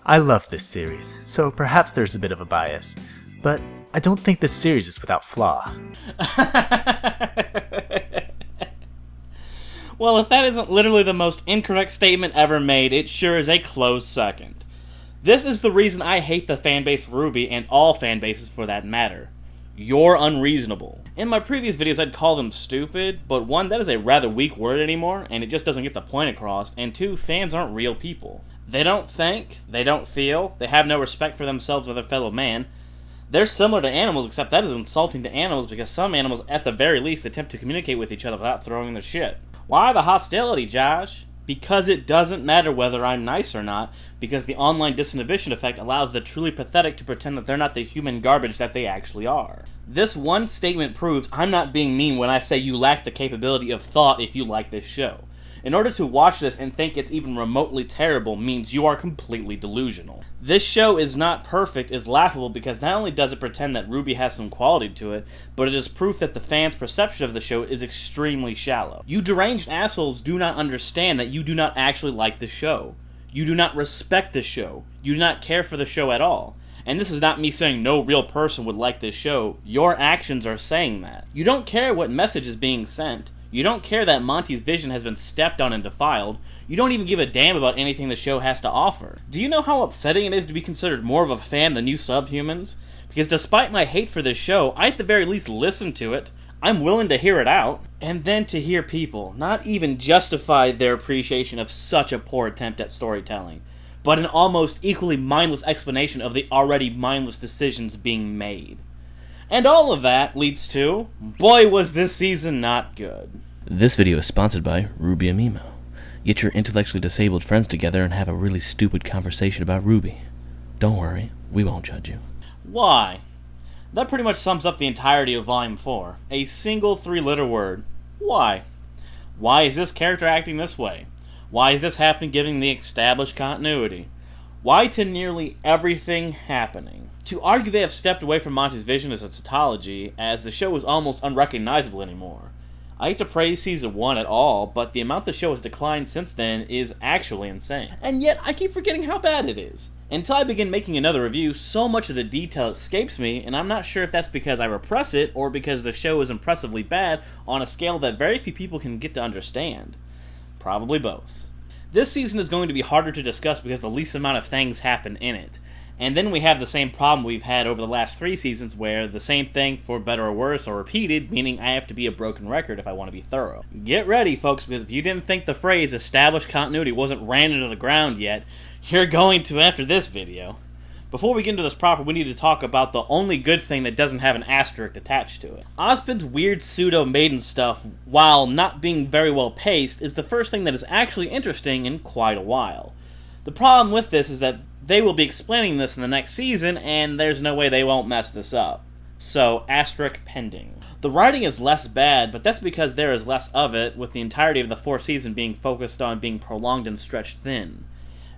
I love this series, so perhaps there's a bit of a bias, but I don't think this series is without flaw. Well, if that isn't literally the most incorrect statement ever made, it sure is a close second. This is the reason I hate the fanbase for RWBY, and all fanbases for that matter. You're unreasonable. In my previous videos I'd call them stupid, but one, that is a rather weak word anymore, and it just doesn't get the point across, and two, fans aren't real people. They don't think, they don't feel, they have no respect for themselves or their fellow man. They're similar to animals, except that is insulting to animals because some animals at the very least attempt to communicate with each other without throwing their shit. Why the hostility, Josh? Because it doesn't matter whether I'm nice or not, because the online disinhibition effect allows the truly pathetic to pretend that they're not the human garbage that they actually are. This one statement proves I'm not being mean when I say you lack the capability of thought if you like this show. In order to watch this and think it's even remotely terrible means you are completely delusional. This show is not perfect is laughable because not only does it pretend that RWBY has some quality to it, but it is proof that the fans' perception of the show is extremely shallow. You deranged assholes do not understand that you do not actually like the show. You do not respect the show. You do not care for the show at all. And this is not me saying no real person would like this show. Your actions are saying that. You don't care what message is being sent. You don't care that Monty's vision has been stepped on and defiled. You don't even give a damn about anything the show has to offer. Do you know how upsetting it is to be considered more of a fan than you subhumans? Because despite my hate for this show, I at the very least listen to it. I'm willing to hear it out. And then to hear people not even justify their appreciation of such a poor attempt at storytelling, but an almost equally mindless explanation of the already mindless decisions being made. And all of that leads to, boy was this season not good. This video is sponsored by RWBY and Mimo. Get your intellectually disabled friends together and have a really stupid conversation about RWBY. Don't worry, we won't judge you. Why? That pretty much sums up the entirety of Volume 4. A single 3-letter word. Why? Why is this character acting this way? Why is this happening given the established continuity? Why to nearly everything happening? To argue they have stepped away from Monty's vision as a tautology, as the show is almost unrecognizable anymore. I hate to praise Season 1 at all, but the amount the show has declined since then is actually insane. And yet, I keep forgetting how bad it is. Until I begin making another review, so much of the detail escapes me, and I'm not sure if that's because I repress it, or because the show is impressively bad on a scale that very few people can get to understand. Probably both. This season is going to be harder to discuss because the least amount of things happen in it. And then we have the same problem we've had over the last 3 seasons where the same thing, for better or worse, are repeated, meaning I have to be a broken record if I want to be thorough. Get ready, folks, because if you didn't think the phrase established continuity wasn't ran into the ground yet, you're going to after this video. Before we get into this proper, we need to talk about the only good thing that doesn't have an asterisk attached to it. Ozpin's weird pseudo-maiden stuff, while not being very well paced, is the first thing that is actually interesting in quite a while. The problem with this is that they will be explaining this in the next season, and there's no way they won't mess this up. So, asterisk pending. The writing is less bad, but that's because there is less of it, with the entirety of the 4th season being focused on being prolonged and stretched thin.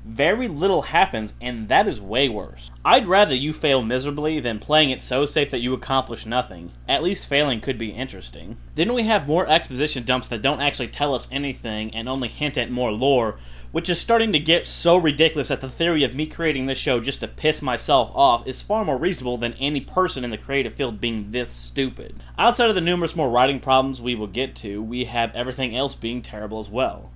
Very little happens, and that is way worse. I'd rather you fail miserably than playing it so safe that you accomplish nothing. At least failing could be interesting. Then we have more exposition dumps that don't actually tell us anything and only hint at more lore, which is starting to get so ridiculous that the theory of me creating this show just to piss myself off is far more reasonable than any person in the creative field being this stupid. Outside of the numerous more writing problems we will get to, we have everything else being terrible as well.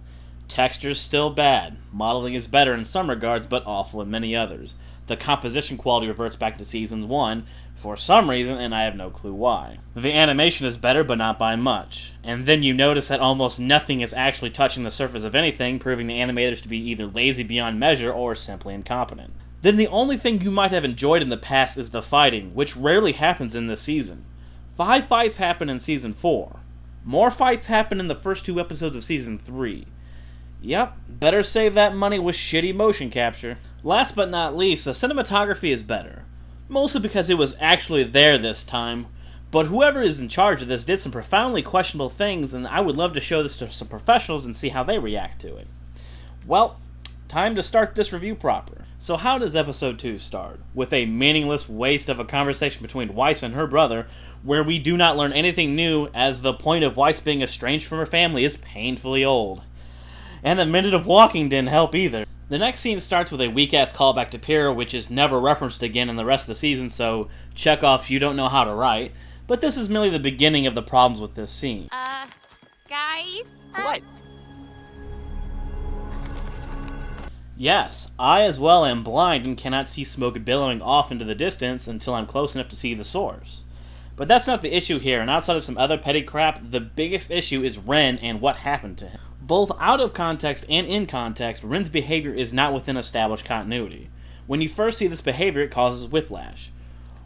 Texture's still bad. Modeling is better in some regards, but awful in many others. The composition quality reverts back to Season 1, for some reason, and I have no clue why. The animation is better, but not by much. And then you notice that almost nothing is actually touching the surface of anything, proving the animators to be either lazy beyond measure or simply incompetent. Then the only thing you might have enjoyed in the past is the fighting, which rarely happens in this season. 5 fights happen in Season 4. More fights happen in the first 2 episodes of Season 3. Yep, better save that money with shitty motion capture. Last but not least, the cinematography is better. Mostly because it was actually there this time. But whoever is in charge of this did some profoundly questionable things, and I would love to show this to some professionals and see how they react to it. Well, time to start this review proper. So how does episode 2 start? With a meaningless waste of a conversation between Weiss and her brother, where we do not learn anything new, as the point of Weiss being estranged from her family is painfully old. And the minute of walking didn't help either. The next scene starts with a weak-ass callback to Pyrrha, which is never referenced again in the rest of the season, so check off you don't know how to write. But this is merely the beginning of the problems with this scene. Guys? What? Yes, I as well am blind and cannot see smoke billowing off into the distance until I'm close enough to see the source. But that's not the issue here, and outside of some other petty crap, the biggest issue is Ren and what happened to him. Both out of context and in context, Ren's behavior is not within established continuity. When you first see this behavior, it causes whiplash.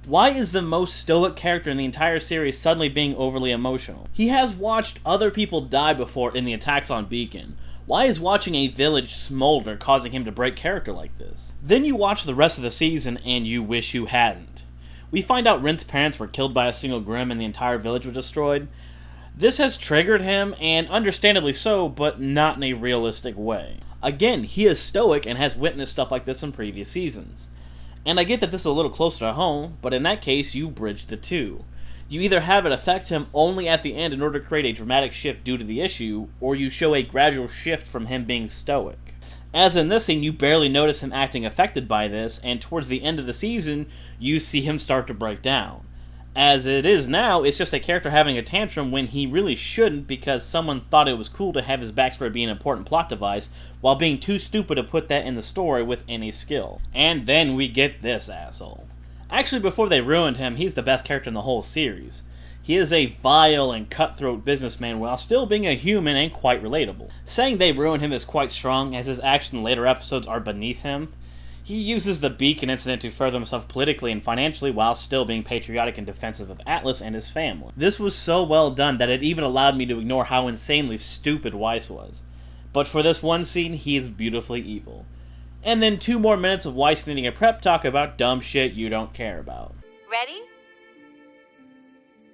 Why is the most stoic character in the entire series suddenly being overly emotional? He has watched other people die before in the attacks on Beacon. Why is watching a village smolder causing him to break character like this? Then you watch the rest of the season and you wish you hadn't. We find out Ren's parents were killed by a single Grimm and the entire village was destroyed. This has triggered him, and understandably so, but not in a realistic way. Again, he is stoic and has witnessed stuff like this in previous seasons. And I get that this is a little closer to home, but in that case, you bridge the two. You either have it affect him only at the end in order to create a dramatic shift due to the issue, or you show a gradual shift from him being stoic. As in this scene, you barely notice him acting affected by this, and towards the end of the season, you see him start to break down. As it is now, it's just a character having a tantrum when he really shouldn't because someone thought it was cool to have his backstory be an important plot device, while being too stupid to put that in the story with any skill. And then we get this asshole. Actually, before they ruined him, he's the best character in the whole series. He is a vile and cutthroat businessman while still being a human and quite relatable. Saying they ruined him is quite strong, as his actions in later episodes are beneath him. He uses the Beacon incident to further himself politically and financially while still being patriotic and defensive of Atlas and his family. This was so well done that it even allowed me to ignore how insanely stupid Weiss was. But for this one scene, he is beautifully evil. And then 2 more minutes of Weiss needing a prep talk about dumb shit you don't care about. Ready?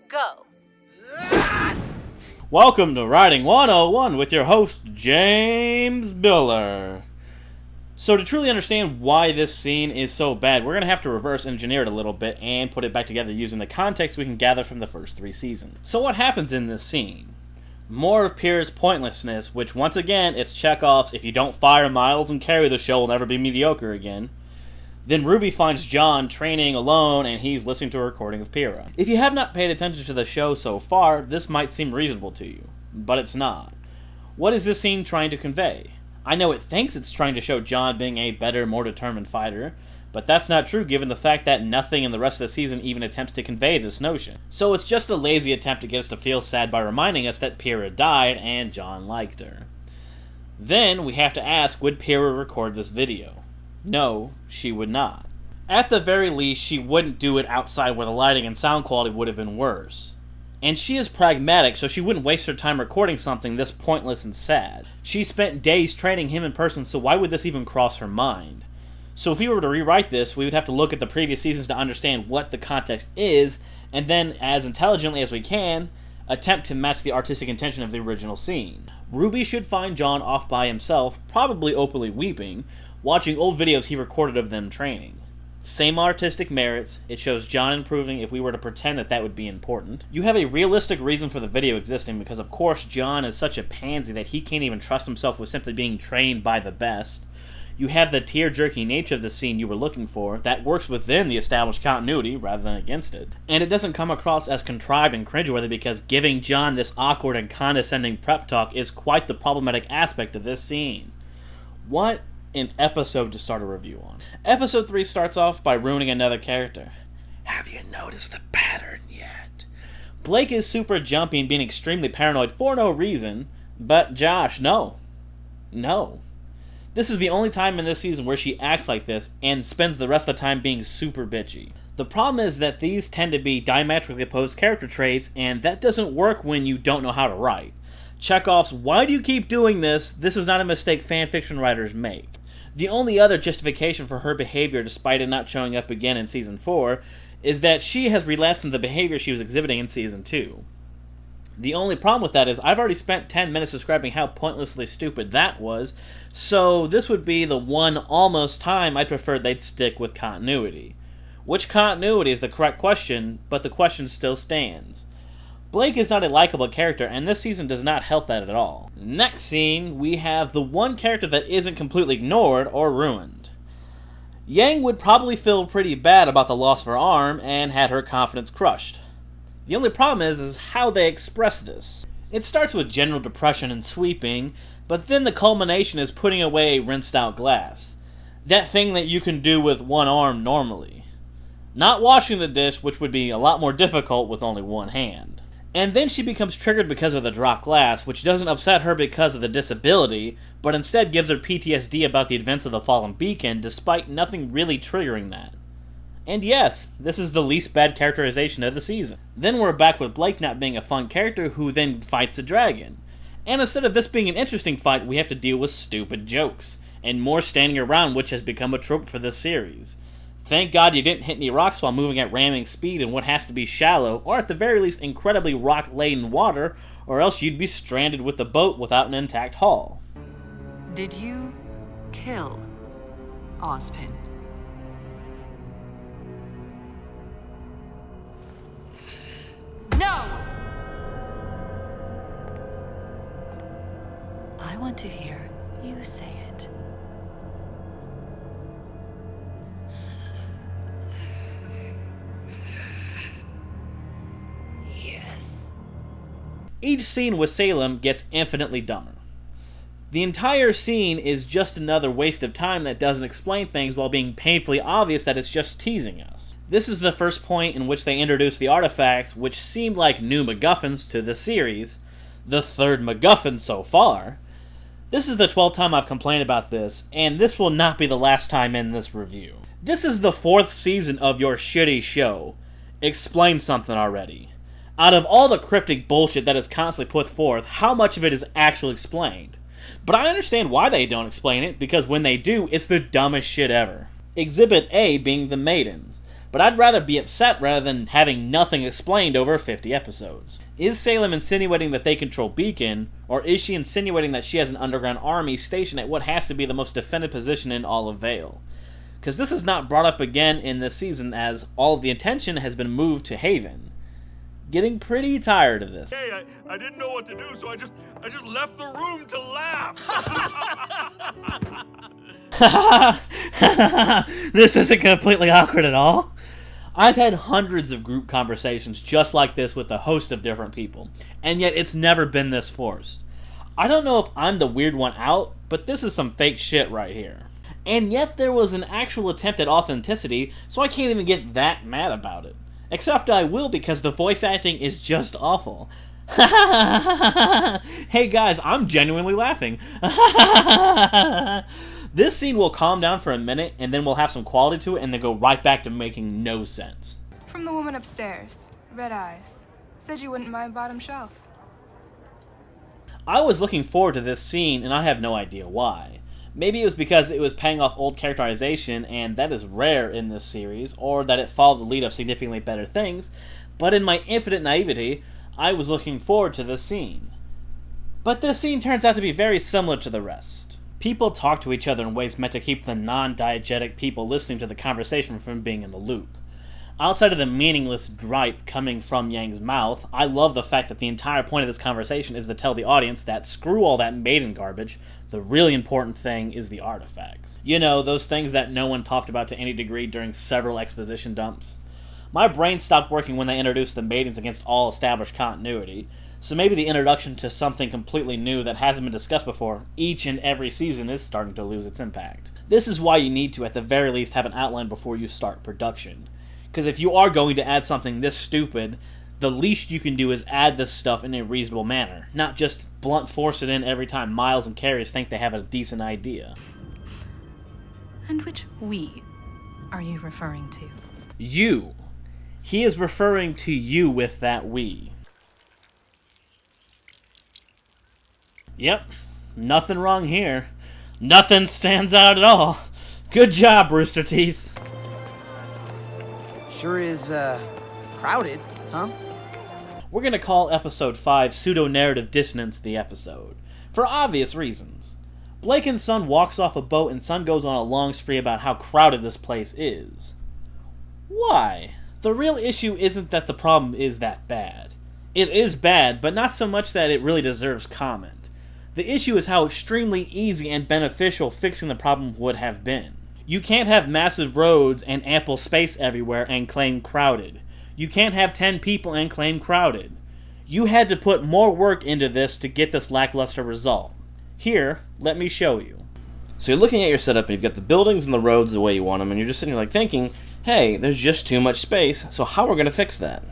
Go. Welcome to Writing 101 with your host, James Biller. So to truly understand why this scene is so bad, we're going to have to reverse engineer it a little bit and put it back together using the context we can gather from the first 3 seasons. So what happens in this scene? More of Pyrrha's pointlessness, which once again, it's Chekhov's if you don't fire Miles and carry the show will never be mediocre again. Then RWBY finds John training alone and he's listening to a recording of Pyrrha. If you have not paid attention to the show so far, this might seem reasonable to you, but it's not. What is this scene trying to convey? I know it thinks it's trying to show John being a better, more determined fighter, but that's not true given the fact that nothing in the rest of the season even attempts to convey this notion. So it's just a lazy attempt to get us to feel sad by reminding us that Pyrrha died and John liked her. Then we have to ask, would Pyrrha record this video? No, she would not. At the very least, she wouldn't do it outside where the lighting and sound quality would have been worse. And she is pragmatic, so she wouldn't waste her time recording something this pointless and sad. She spent days training him in person, so why would this even cross her mind? So if we were to rewrite this, we would have to look at the previous seasons to understand what the context is, and then, as intelligently as we can, attempt to match the artistic intention of the original scene. RWBY should find John off by himself, probably openly weeping, watching old videos he recorded of them training. Same artistic merits, it shows John improving if we were to pretend that that would be important. You have a realistic reason for the video existing because of course John is such a pansy that he can't even trust himself with simply being trained by the best. You have the tear-jerking nature of the scene you were looking for, that works within the established continuity rather than against it. And it doesn't come across as contrived and cringeworthy because giving John this awkward and condescending prep talk is quite the problematic aspect of this scene. What an episode to start a review on. Episode 3 starts off by ruining another character. Have you noticed the pattern yet? Blake is super jumpy and being extremely paranoid for no reason, but Josh, no. No. This is the only time in this season where she acts like this and spends the rest of the time being super bitchy. The problem is that these tend to be diametrically opposed character traits, and that doesn't work when you don't know how to write. Chekhov's, why do you keep doing this? This is not a mistake fanfiction writers make. The only other justification for her behavior, despite it not showing up again in Season 4, is that she has relapsed into the behavior she was exhibiting in Season 2. The only problem with that is I've already spent 10 minutes describing how pointlessly stupid that was, so this would be the one almost time I'd prefer they'd stick with continuity. Which continuity is the correct question, but the question still stands. Blake is not a likable character, and this season does not help that at all. Next scene, we have the one character that isn't completely ignored or ruined. Yang would probably feel pretty bad about the loss of her arm and had her confidence crushed. The only problem is how they express this. It starts with general depression and sweeping, but then the culmination is putting away a rinsed out glass. That thing that you can do with one arm normally. Not washing the dish, which would be a lot more difficult with only one hand. And then she becomes triggered because of the dropped glass, which doesn't upset her because of the disability, but instead gives her PTSD about the events of the fallen beacon, despite nothing really triggering that. And yes, this is the least bad characterization of the season. Then we're back with Blake not being a fun character who then fights a dragon. And instead of this being an interesting fight, we have to deal with stupid jokes, and more standing around, which has become a trope for this series. Thank God you didn't hit any rocks while moving at ramming speed in what has to be shallow, or at the very least incredibly rock-laden water, or else you'd be stranded with the boat without an intact hull. Did you kill Ozpin? No! I want to hear you say it. Yes. Each scene with Salem gets infinitely dumber. The entire scene is just another waste of time that doesn't explain things while being painfully obvious that it's just teasing us. This is the first point in which they introduce the artifacts, which seemed like new MacGuffins to the series, the third MacGuffin so far. This is the 12th time I've complained about this, and this will not be the last time in this review. This is the 4th season of your shitty show. Explain something already. Out of all the cryptic bullshit that is constantly put forth, how much of it is actually explained? But I understand why they don't explain it, because when they do, it's the dumbest shit ever. Exhibit A being the maidens. But I'd rather be upset rather than having nothing explained over 50 episodes. Is Salem insinuating that they control Beacon, or is she insinuating that she has an underground army stationed at what has to be the most defended position in all of Vale? Because this is not brought up again in this season, as all of the attention has been moved to Haven. Getting pretty tired of this. Hey, I didn't know what to do, so I just left the room to laugh. This isn't completely awkward at all. I've had hundreds of group conversations just like this with a host of different people, and yet it's never been this forced. I don't know if I'm the weird one out, but this is some fake shit right here. And yet there was an actual attempt at authenticity, so I can't even get that mad about it. Except I will, because the voice acting is just awful. Hey guys, I'm genuinely laughing. This scene will calm down for a minute, and then we'll have some quality to it, and then go right back to making no sense. From the woman upstairs, red eyes. Said you wouldn't mind bottom shelf. I was looking forward to this scene, and I have no idea why. Maybe it was because it was paying off old characterization, and that is rare in this series, or that it followed the lead of significantly better things, but in my infinite naivety, I was looking forward to this scene. But this scene turns out to be very similar to the rest. People talk to each other in ways meant to keep the non-diegetic people listening to the conversation from being in the loop. Outside of the meaningless gripe coming from Yang's mouth, I love the fact that the entire point of this conversation is to tell the audience that screw all that maiden garbage, the really important thing is the artifacts. You know, those things that no one talked about to any degree during several exposition dumps. My brain stopped working when they introduced the maidens against all established continuity, so maybe the introduction to something completely new that hasn't been discussed before each and every season is starting to lose its impact. This is why you need to, at the very least, have an outline before you start production. Because if you are going to add something this stupid, the least you can do is add this stuff in a reasonable manner, not just blunt force it in every time Miles and Carriers think they have a decent idea. And which we are you referring to? You. He is referring to you with that we. Yep, nothing wrong here. Nothing stands out at all. Good job, Rooster Teeth. Sure is, crowded, huh? We're gonna call episode 5 Pseudo-Narrative Dissonance the episode, for obvious reasons. Blake and Sun walks off a boat and Sun goes on a long spree about how crowded this place is. Why? The real issue isn't that the problem is that bad. It is bad, but not so much that it really deserves comment. The issue is how extremely easy and beneficial fixing the problem would have been. You can't have massive roads and ample space everywhere and claim crowded. You can't have 10 people and claim crowded. You had to put more work into this to get this lackluster result. Here, let me show you. So you're looking at your setup and you've got the buildings and the roads the way you want them, and you're just sitting here like thinking, hey, there's just too much space, so how are we going to fix that?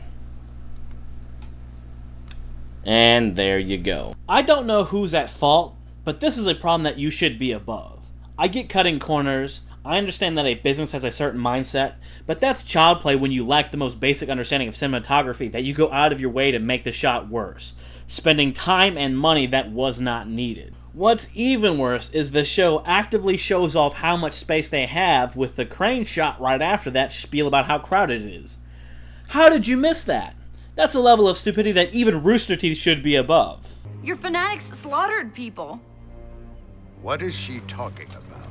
And there you go. I don't know who's at fault, but this is a problem that you should be above. I get cutting corners. I understand that a business has a certain mindset, but that's child play when you lack the most basic understanding of cinematography, that you go out of your way to make the shot worse, spending time and money that was not needed. What's even worse is the show actively shows off how much space they have with the crane shot right after that spiel about how crowded it is. How did you miss that? That's a level of stupidity that even Rooster Teeth should be above. Your fanatics slaughtered people. What is she talking about?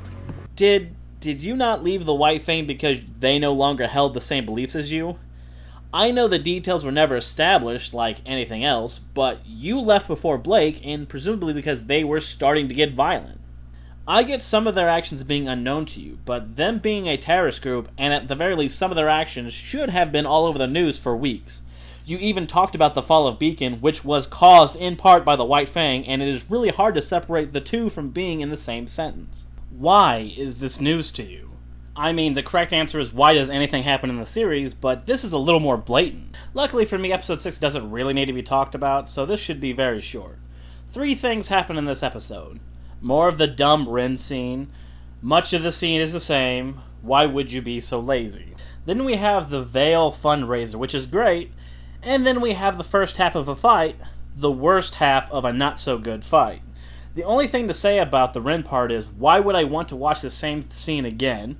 Did you not leave the White Fang because they no longer held the same beliefs as you? I know the details were never established like anything else, but you left before Blake, and presumably because they were starting to get violent. I get some of their actions being unknown to you, but them being a terrorist group, and at the very least some of their actions, should have been all over the news for weeks. You even talked about the fall of Beacon, which was caused in part by the White Fang, and it is really hard to separate the two from being in the same sentence. Why is this news to you? I mean, the correct answer is why does anything happen in the series, but this is a little more blatant. Luckily for me, episode 6 doesn't really need to be talked about, so this should be very short. 3 things happen in this episode. More of the dumb Ren scene. Much of the scene is the same. Why would you be so lazy? Then we have the Veil fundraiser, which is great. And then we have the first half of a fight, the worst half of a not-so-good fight. The only thing to say about the Ren part is, why would I want to watch the same scene again?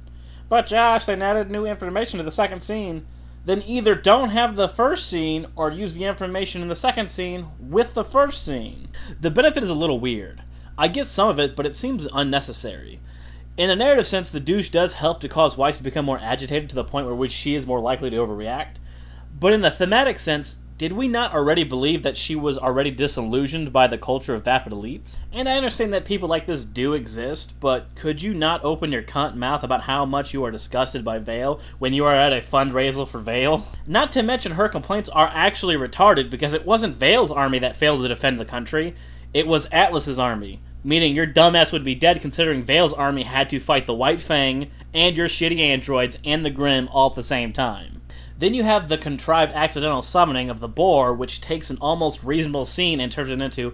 But Josh, they added new information to the second scene. Then either don't have the first scene, or use the information in the second scene with the first scene. The benefit is a little weird. I get some of it, but it seems unnecessary. In a narrative sense, the douche does help to cause Weiss to become more agitated to the point where which she is more likely to overreact. But in a thematic sense, did we not already believe that she was already disillusioned by the culture of vapid elites? And I understand that people like this do exist, but could you not open your cunt mouth about how much you are disgusted by Veil when you are at a fundraiser for Veil? Not to mention her complaints are actually retarded because it wasn't Veil's army that failed to defend the country, it was Atlas's army. Meaning your dumbass would be dead considering Veil's army had to fight the White Fang and your shitty androids and the Grimm all at the same time. Then you have the contrived accidental summoning of the boar, which takes an almost reasonable scene and turns it into,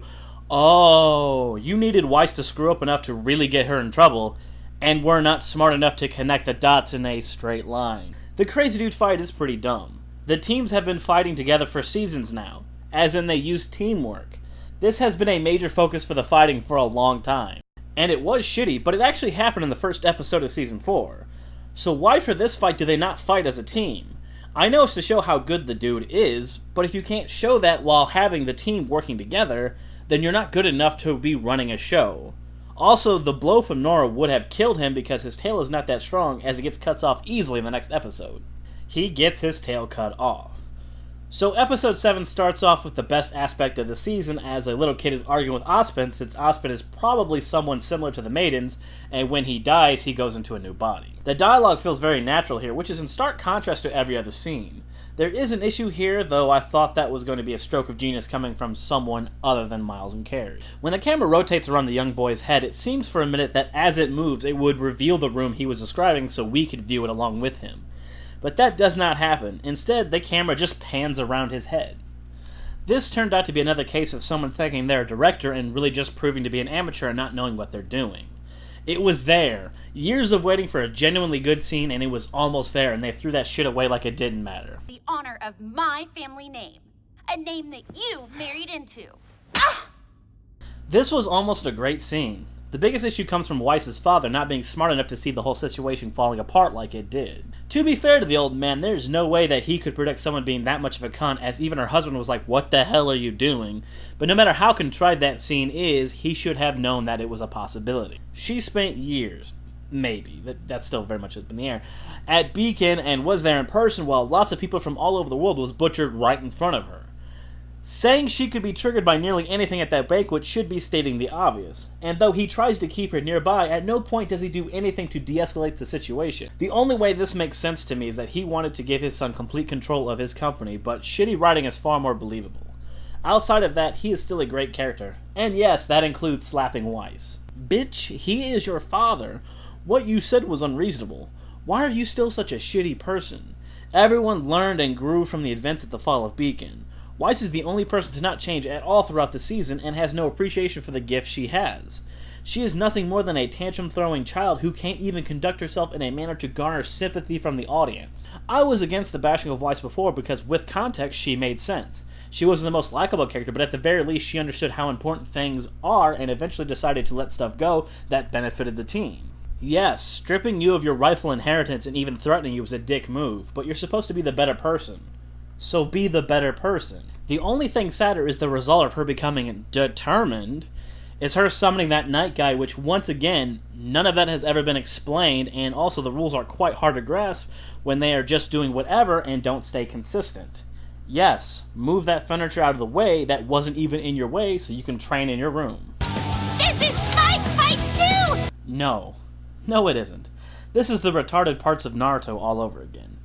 oh, you needed Weiss to screw up enough to really get her in trouble, and were not smart enough to connect the dots in a straight line. The Crazy Dude fight is pretty dumb. The teams have been fighting together for seasons now, as in they use teamwork. This has been a major focus for the fighting for a long time. And it was shitty, but it actually happened in the first episode of Season 4. So why for this fight do they not fight as a team? I know it's to show how good the dude is, but if you can't show that while having the team working together, then you're not good enough to be running a show. Also, the blow from Nora would have killed him because his tail is not that strong as it gets cut off easily in the next episode. He gets his tail cut off. So episode 7 starts off with the best aspect of the season as a little kid is arguing with Ozpin since Ozpin is probably someone similar to the Maidens, and when he dies he goes into a new body. The dialogue feels very natural here, which is in stark contrast to every other scene. There is an issue here, though I thought that was going to be a stroke of genius coming from someone other than Miles and Carrie. When the camera rotates around the young boy's head, it seems for a minute that as it moves it would reveal the room he was describing so we could view it along with him. But that does not happen. Instead, the camera just pans around his head. This turned out to be another case of someone thinking they're a director and really just proving to be an amateur and not knowing what they're doing. It was there. Years of waiting for a genuinely good scene, and it was almost there, and they threw that shit away like it didn't matter. The honor of my family name. A name that you married into. Ah! This was almost a great scene. The biggest issue comes from Weiss's father not being smart enough to see the whole situation falling apart like it did. To be fair to the old man, there's no way that he could predict someone being that much of a cunt, as even her husband was like, what the hell are you doing? But no matter how contrived that scene is, he should have known that it was a possibility. She spent years, maybe, that's still very much up in the air, at Beacon and was there in person while lots of people from all over the world was butchered right in front of her. Saying she could be triggered by nearly anything at that banquet should be stating the obvious, and though he tries to keep her nearby, at no point does he do anything to de-escalate the situation. The only way this makes sense to me is that he wanted to give his son complete control of his company, but shitty writing is far more believable. Outside of that, he is still a great character, and yes, that includes slapping Weiss. Bitch, he is your father. What you said was unreasonable. Why are you still such a shitty person? Everyone learned and grew from the events at the fall of Beacon. Weiss is the only person to not change at all throughout the season and has no appreciation for the gift she has. She is nothing more than a tantrum-throwing child who can't even conduct herself in a manner to garner sympathy from the audience. I was against the bashing of Weiss before because with context she made sense. She wasn't the most likable character, but at the very least she understood how important things are and eventually decided to let stuff go that benefited the team. Yes, stripping you of your rightful inheritance and even threatening you is a dick move, but you're supposed to be the better person. So be the better person. The only thing sadder is the result of her becoming determined is her summoning that night guy, which once again, none of that has ever been explained, and also the rules are quite hard to grasp when they are just doing whatever and don't stay consistent. Yes, move that furniture out of the way that wasn't even in your way so you can train in your room. This is my fight too! No. No, it isn't. This is the retarded parts of Naruto all over again.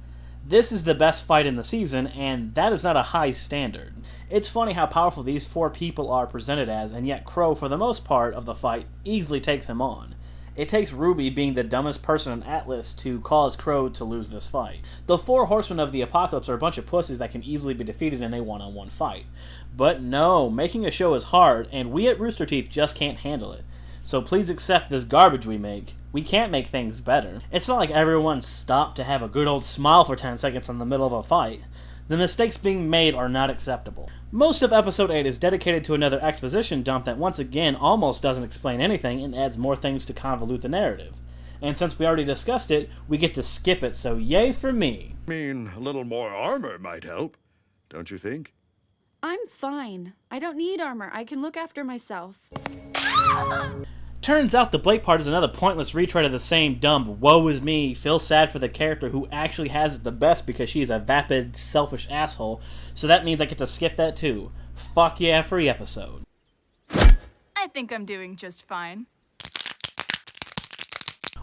This is the best fight in the season, and that is not a high standard. It's funny how powerful these four people are presented as, and yet Crow, for the most part of the fight, easily takes him on. It takes RWBY being the dumbest person in Atlas to cause Crow to lose this fight. The four horsemen of the apocalypse are a bunch of pussies that can easily be defeated in a one-on-one fight. But no, making a show is hard, and we at Rooster Teeth just can't handle it. So please accept this garbage we make. We can't make things better. It's not like everyone stopped to have a good old smile for 10 seconds in the middle of a fight. The mistakes being made are not acceptable. Most of Episode 8 is dedicated to another exposition dump that once again almost doesn't explain anything and adds more things to convolute the narrative. And since we already discussed it, we get to skip it, so yay for me. I mean, a little more armor might help, don't you think? I'm fine. I don't need armor. I can look after myself. Turns out the Blake part is another pointless retread of the same dumb woe is me, feel sad for the character who actually has it the best because she is a vapid, selfish asshole, so that means I get to skip that too. Fuck yeah, free episode. I think I'm doing just fine.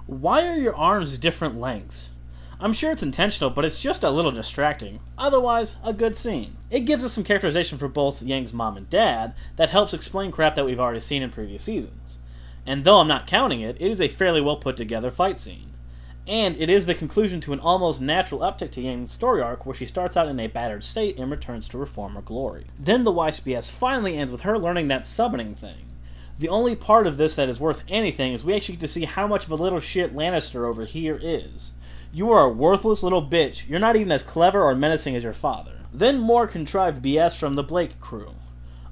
Why are your arms different lengths? I'm sure it's intentional, but it's just a little distracting. Otherwise, a good scene. It gives us some characterization for both Yang's mom and dad that helps explain crap that we've already seen in previous seasons. And though I'm not counting it, it is a fairly well put together fight scene. And it is the conclusion to an almost natural uptick to Yang's story arc where she starts out in a battered state and returns to her former glory. Then the Weiss BS finally ends with her learning that summoning thing. The only part of this that is worth anything is we actually get to see how much of a little shit Lannister over here is. You are a worthless little bitch. You're not even as clever or menacing as your father. Then more contrived BS from the Blake crew.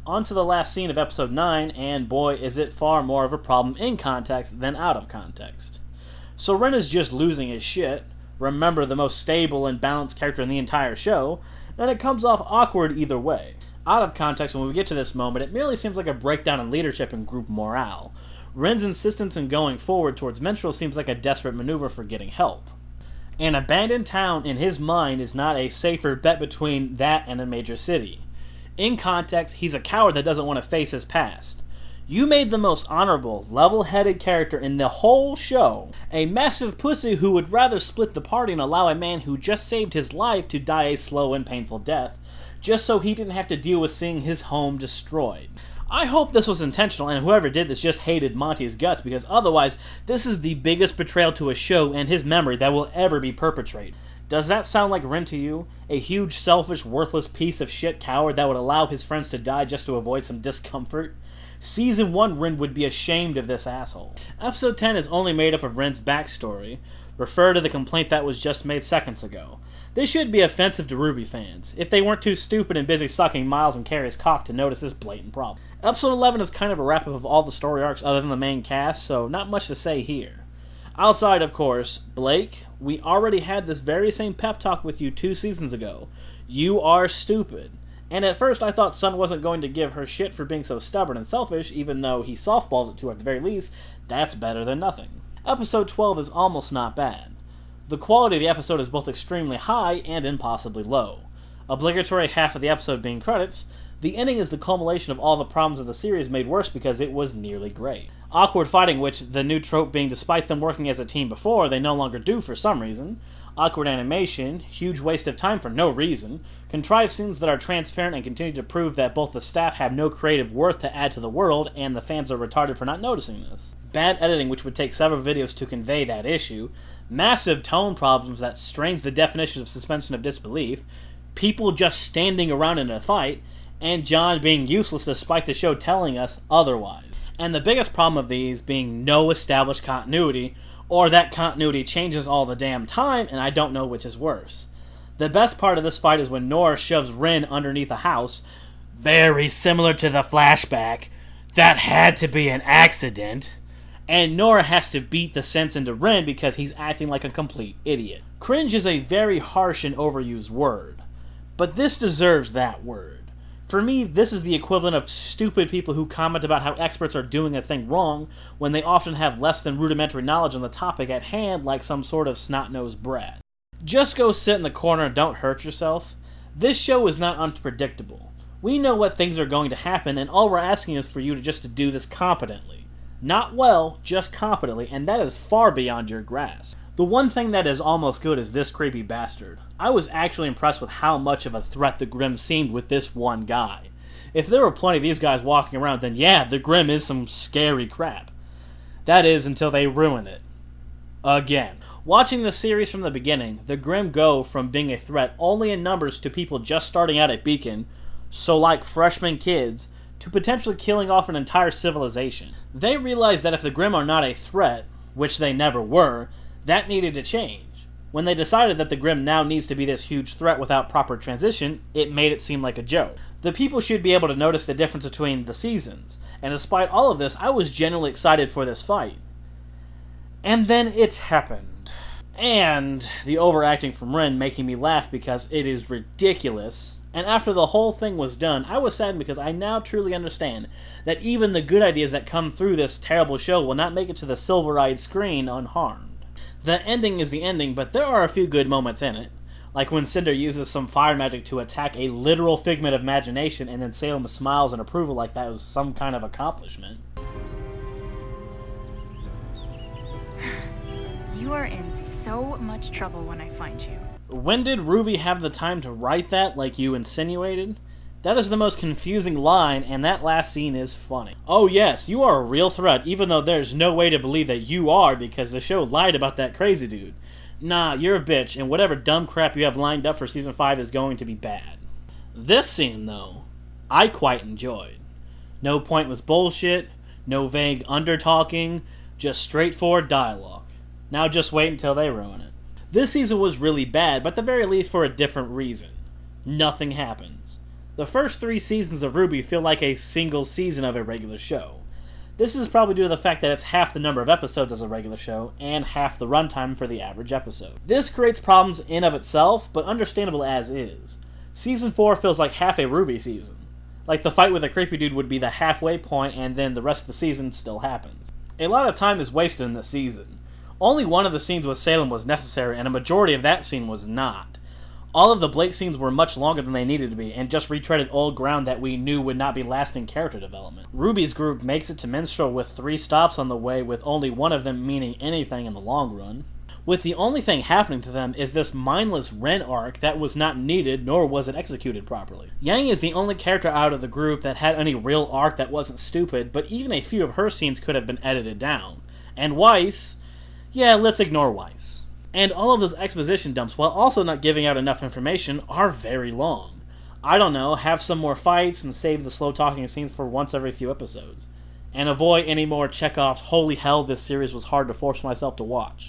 On to the last scene of episode 9, and boy is it far more of a problem in context than out of context. So Ren is just losing his shit, remember the most stable and balanced character in the entire show, and it comes off awkward either way. Out of context, when we get to this moment, it merely seems like a breakdown in leadership and group morale. Ren's insistence in going forward towards Menstrual seems like a desperate maneuver for getting help. An abandoned town in his mind is not a safer bet between that and a major city. In context, he's a coward that doesn't want to face his past. You made the most honorable, level-headed character in the whole show a massive pussy who would rather split the party and allow a man who just saved his life to die a slow and painful death, just so he didn't have to deal with seeing his home destroyed. I hope this was intentional and whoever did this just hated Monty's guts, because otherwise this is the biggest betrayal to a show and his memory that will ever be perpetrated. Does that sound like Ren to you? A huge, selfish, worthless piece of shit coward that would allow his friends to die just to avoid some discomfort? Season 1 Ren would be ashamed of this asshole. Episode 10 is only made up of Ren's backstory. Refer to the complaint that was just made seconds ago. This should be offensive to RWBY fans, if they weren't too stupid and busy sucking Miles and Carrie's cock to notice this blatant problem. Episode 11 is kind of a wrap-up of all the story arcs other than the main cast, so not much to say here. Outside, of course, Blake, we already had this very same pep talk with you 2 seasons ago. You are stupid. And at first I thought Sun wasn't going to give her shit for being so stubborn and selfish, even though he softballs it to her at the very least. That's better than nothing. Episode 12 is almost not bad. The quality of the episode is both extremely high and impossibly low. Obligatory half of the episode being credits, The ending is the culmination of all the problems of the series made worse because it was nearly great. Awkward fighting, which the new trope being despite them working as a team before, they no longer do for some reason. Awkward animation, huge waste of time for no reason, contrived scenes that are transparent and continue to prove that both the staff have no creative worth to add to the world, and the fans are retarded for not noticing this. Bad editing, which would take several videos to convey that issue. Massive tone problems that strains the definition of suspension of disbelief. People just standing around in a fight, and John being useless despite the show telling us otherwise. And the biggest problem of these being no established continuity, or that continuity changes all the damn time, and I don't know which is worse. The best part of this fight is when Nora shoves Ren underneath a house, very similar to the flashback. That had to be an accident. And Nora has to beat the sense into Ren because he's acting like a complete idiot. Cringe is a very harsh and overused word, but this deserves that word. For me, this is the equivalent of stupid people who comment about how experts are doing a thing wrong when they often have less than rudimentary knowledge on the topic at hand, like some sort of snot-nosed brat. Just go sit in the corner and don't hurt yourself. This show is not unpredictable. We know what things are going to happen, and all we're asking is for you to do this competently. Not well, just competently, and that is far beyond your grasp. The one thing that is almost good is this creepy bastard. I was actually impressed with how much of a threat the Grimm seemed with this one guy. If there were plenty of these guys walking around, then yeah, the Grimm is some scary crap. That is, until they ruin it. Again. Watching the series from the beginning, the Grimm go from being a threat only in numbers to people just starting out at Beacon, so like freshman kids, to potentially killing off an entire civilization. They realized that if the Grimm are not a threat, which they never were, that needed to change. When they decided that the Grimm now needs to be this huge threat without proper transition, it made it seem like a joke. The people should be able to notice the difference between the seasons, and despite all of this, I was genuinely excited for this fight. And then it happened. And the overacting from Ren making me laugh because it is ridiculous. And after the whole thing was done, I was saddened because I now truly understand that even the good ideas that come through this terrible show will not make it to the silver-eyed screen unharmed. The ending is the ending, but there are a few good moments in it. Like when Cinder uses some fire magic to attack a literal figment of imagination, and then Salem smiles in approval like that was some kind of accomplishment. You are in so much trouble when I find you. When did RWBY have the time to write that, like you insinuated? That is the most confusing line, and that last scene is funny. Oh yes, you are a real threat, even though there's no way to believe that you are because the show lied about that crazy dude. Nah, you're a bitch, and whatever dumb crap you have lined up for Season 5 is going to be bad. This scene, though, I quite enjoyed. No pointless bullshit, no vague under-talking, just straightforward dialogue. Now just wait until they ruin it. This season was really bad, but at the very least for a different reason. Nothing happens. The first 3 seasons of RWBY feel like a single season of a regular show. This is probably due to the fact that it's half the number of episodes as a regular show, and half the runtime for the average episode. This creates problems in of itself, but understandable as is. Season 4 feels like half a RWBY season. Like the fight with a creepy dude would be the halfway point, and then the rest of the season still happens. A lot of time is wasted in this season. Only one of the scenes with Salem was necessary, and a majority of that scene was not. All of the Blake scenes were much longer than they needed to be, and just retreaded old ground that we knew would not be lasting character development. RWBY's group makes it to Minstrel with 3 stops on the way, with only one of them meaning anything in the long run. With the only thing happening to them is this mindless Ren arc that was not needed, nor was it executed properly. Yang is the only character out of the group that had any real arc that wasn't stupid, but even a few of her scenes could have been edited down. And Weiss, yeah, let's ignore Weiss. And all of those exposition dumps, while also not giving out enough information, are very long. I don't know, have some more fights and save the slow talking scenes for once every few episodes. And avoid any more Chekhov's holy hell this series was hard to force myself to watch.